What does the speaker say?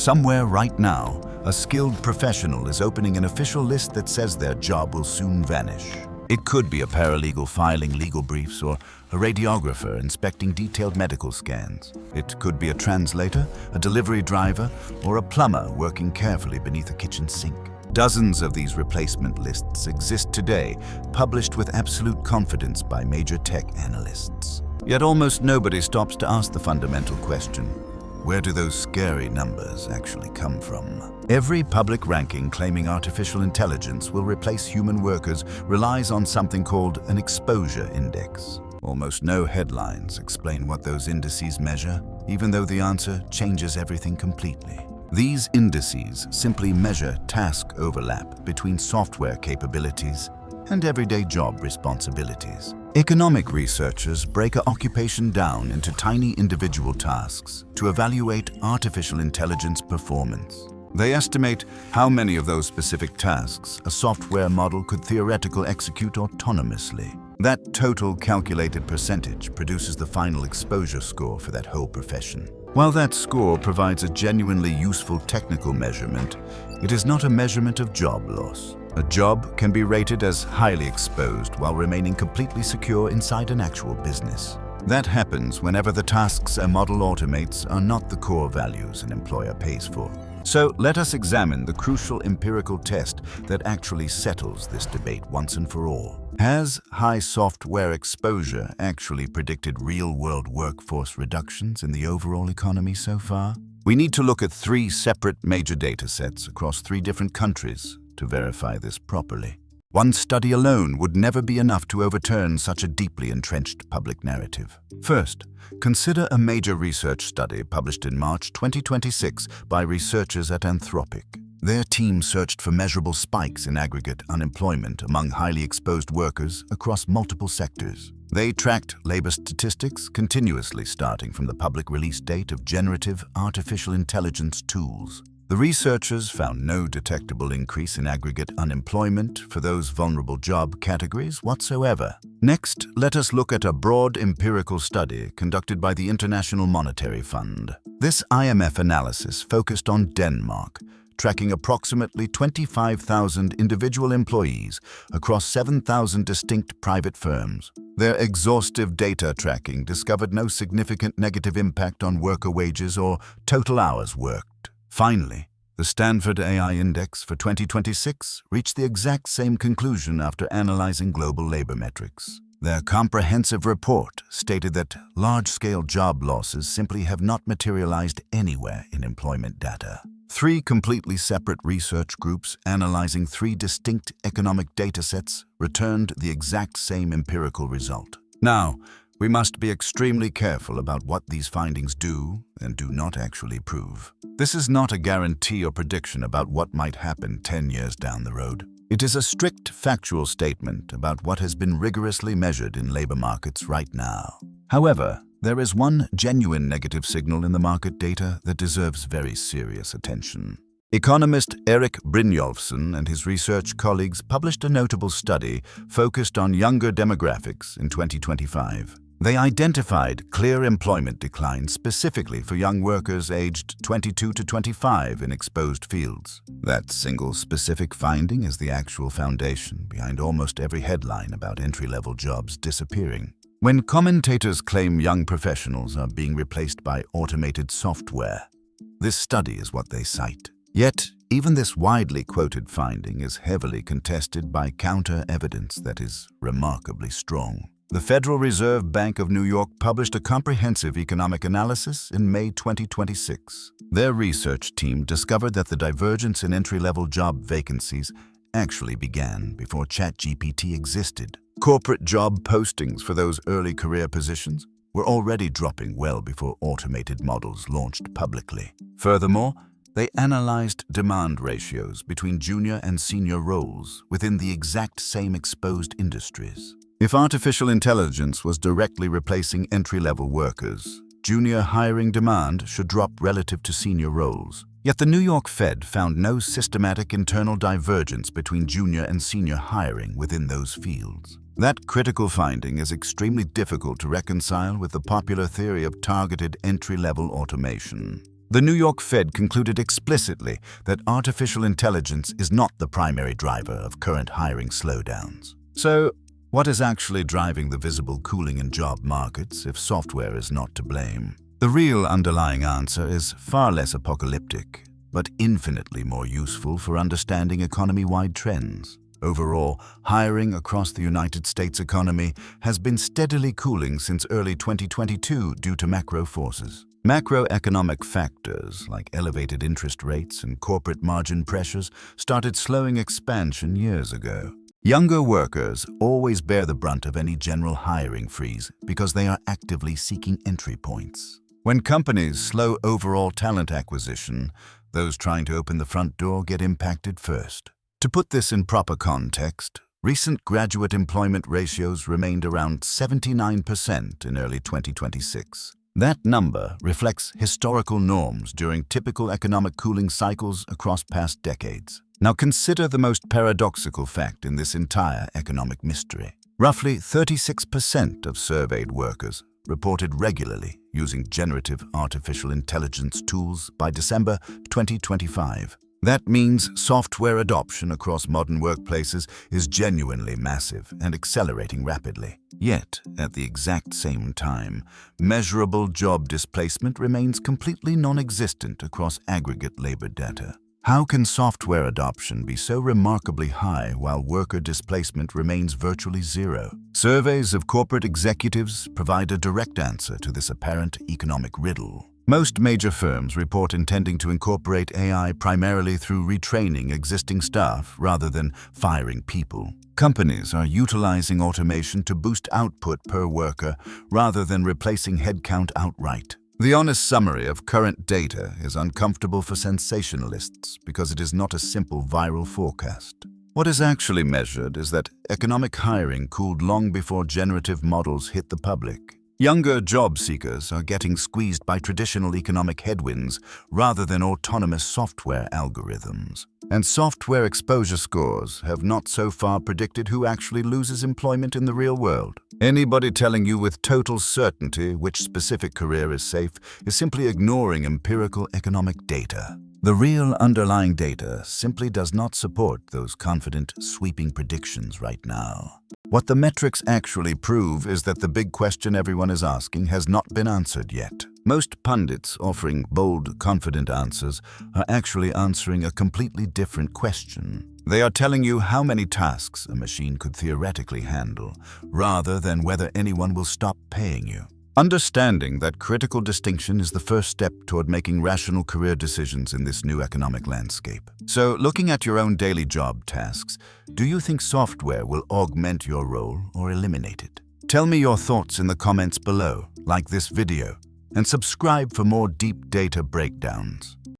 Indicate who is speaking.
Speaker 1: Somewhere right now, a skilled professional is opening an official list that says their job will soon vanish. It could be a paralegal filing legal briefs or a radiographer inspecting detailed medical scans. It could be a translator, a delivery driver, or a plumber working carefully beneath a kitchen sink. Dozens of these replacement lists exist today, published with absolute confidence by major tech analysts. Yet almost nobody stops to ask the fundamental question: where do those scary numbers actually come from? Every public ranking claiming artificial intelligence will replace human workers relies on something called an exposure index. Almost no headlines explain what those indices measure, even though the answer changes everything completely. These indices simply measure task overlap between software capabilities and everyday job responsibilities. Economic researchers break an occupation down into tiny individual tasks to evaluate artificial intelligence performance. They estimate how many of those specific tasks a software model could theoretically execute autonomously. That total calculated percentage produces the final exposure score for that whole profession. While that score provides a genuinely useful technical measurement, it is not a measurement of job loss. A job can be rated as highly exposed while remaining completely secure inside an actual business. That happens whenever the tasks a model automates are not the core values an employer pays for. So let us examine the crucial empirical test that actually settles this debate once and for all. Has high software exposure actually predicted real-world workforce reductions in the overall economy so far? We need to look at 3 separate major data sets across 3 different countries to verify this properly. One study alone would never be enough to overturn such a deeply entrenched public narrative. First, consider a major research study published in March 2026 by researchers at Anthropic. Their team searched for measurable spikes in aggregate unemployment among highly exposed workers across multiple sectors. They tracked labor statistics continuously starting from the public release date of generative artificial intelligence tools. The researchers found no detectable increase in aggregate unemployment for those vulnerable job categories whatsoever. Next, let us look at a broad empirical study conducted by the International Monetary Fund. This IMF analysis focused on Denmark, tracking approximately 25,000 individual employees across 7,000 distinct private firms. Their exhaustive data tracking discovered no significant negative impact on worker wages or total hours worked. Finally, the Stanford AI Index for 2026 reached the exact same conclusion after analyzing global labor metrics. Their comprehensive report stated that large-scale job losses simply have not materialized anywhere in employment data. 3 completely separate research groups analyzing 3 distinct economic datasets returned the exact same empirical result. Now, we must be extremely careful about what these findings do and do not actually prove. This is not a guarantee or prediction about what might happen 10 years down the road. It is a strict factual statement about what has been rigorously measured in labor markets right now. However, there is one genuine negative signal in the market data that deserves very serious attention. Economist Erik Brynjolfsson and his research colleagues published a notable study focused on younger demographics in 2025. They identified clear employment decline specifically for young workers aged 22 to 25 in exposed fields. That single specific finding is the actual foundation behind almost every headline about entry-level jobs disappearing. When commentators claim young professionals are being replaced by automated software, this study is what they cite. Yet, even this widely quoted finding is heavily contested by counter-evidence that is remarkably strong. The Federal Reserve Bank of New York published a comprehensive economic analysis in May 2026. Their research team discovered that the divergence in entry-level job vacancies actually began before ChatGPT existed. Corporate job postings for those early career positions were already dropping well before automated models launched publicly. Furthermore, they analyzed demand ratios between junior and senior roles within the exact same exposed industries. If artificial intelligence was directly replacing entry-level workers, junior hiring demand should drop relative to senior roles. Yet the New York Fed found no systematic internal divergence between junior and senior hiring within those fields. That critical finding is extremely difficult to reconcile with the popular theory of targeted entry-level automation. The New York Fed concluded explicitly that artificial intelligence is not the primary driver of current hiring slowdowns. So, what is actually driving the visible cooling in job markets if software is not to blame? The real underlying answer is far less apocalyptic, but infinitely more useful for understanding economy-wide trends. Overall, hiring across the United States economy has been steadily cooling since early 2022 due to macro forces. Macroeconomic factors like elevated interest rates and corporate margin pressures started slowing expansion years ago. Younger workers always bear the brunt of any general hiring freeze because they are actively seeking entry points. When companies slow overall talent acquisition, those trying to open the front door get impacted first. To put this in proper context, recent graduate employment ratios remained around 79% in early 2026. That number reflects historical norms during typical economic cooling cycles across past decades. Now consider the most paradoxical fact in this entire economic mystery. Roughly 36% of surveyed workers reported regularly using generative artificial intelligence tools by December 2025. That means software adoption across modern workplaces is genuinely massive and accelerating rapidly. Yet, at the exact same time, measurable job displacement remains completely non-existent across aggregate labor data. How can software adoption be so remarkably high while worker displacement remains virtually zero? Surveys of corporate executives provide a direct answer to this apparent economic riddle. Most major firms report intending to incorporate AI primarily through retraining existing staff rather than firing people. Companies are utilizing automation to boost output per worker rather than replacing headcount outright. The honest summary of current data is uncomfortable for sensationalists because it is not a simple viral forecast. What is actually measured is that economic hiring cooled long before generative models hit the public. Younger job seekers are getting squeezed by traditional economic headwinds rather than autonomous software algorithms. And software exposure scores have not so far predicted who actually loses employment in the real world. Anybody telling you with total certainty which specific career is safe is simply ignoring empirical economic data. The real underlying data simply does not support those confident, sweeping predictions right now. What the metrics actually prove is that the big question everyone is asking has not been answered yet. Most pundits offering bold, confident answers are actually answering a completely different question. They are telling you how many tasks a machine could theoretically handle, rather than whether anyone will stop paying you. Understanding that critical distinction is the first step toward making rational career decisions in this new economic landscape. So, looking at your own daily job tasks, do you think software will augment your role or eliminate it? Tell me your thoughts in the comments below, like this video, and subscribe for more deep data breakdowns.